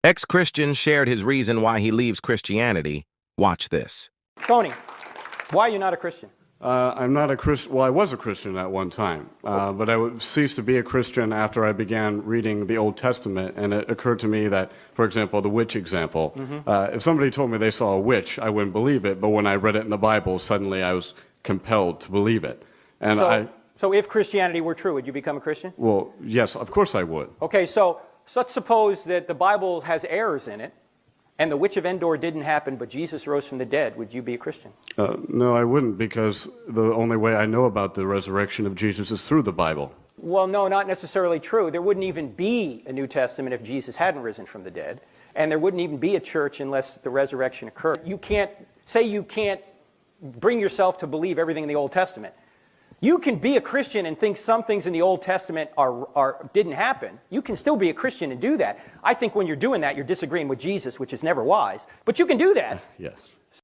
Ex-Christian shared his reason why he leaves Christianity. Watch this. Tony, why are you not a Christian? I'm not a Christian. Well, I was a Christian at one time, but I ceased to be a Christian after I began reading the Old Testament, and it occurred to me that, for example, the witch example, if somebody told me they saw a witch, I wouldn't believe it, but when I read it in the Bible, suddenly I was compelled to believe it. And so if Christianity were true, would you become a Christian? Well, yes, of course I would. Okay, so let's suppose that the Bible has errors in it, and the witch of Endor didn't happen, but Jesus rose from the dead. Would you be a Christian? No, I wouldn't, because the only way I know about the resurrection of Jesus is through the Bible. Well, no, not necessarily true. There wouldn't even be a New Testament if Jesus hadn't risen from the dead, and there wouldn't even be a church unless the resurrection occurred. You can't bring yourself to believe everything in the Old Testament. You can be a Christian and think some things in the Old Testament didn't happen. You can still be a Christian and do that. I think when you're doing that, you're disagreeing with Jesus, which is never wise. But you can do that. Yes.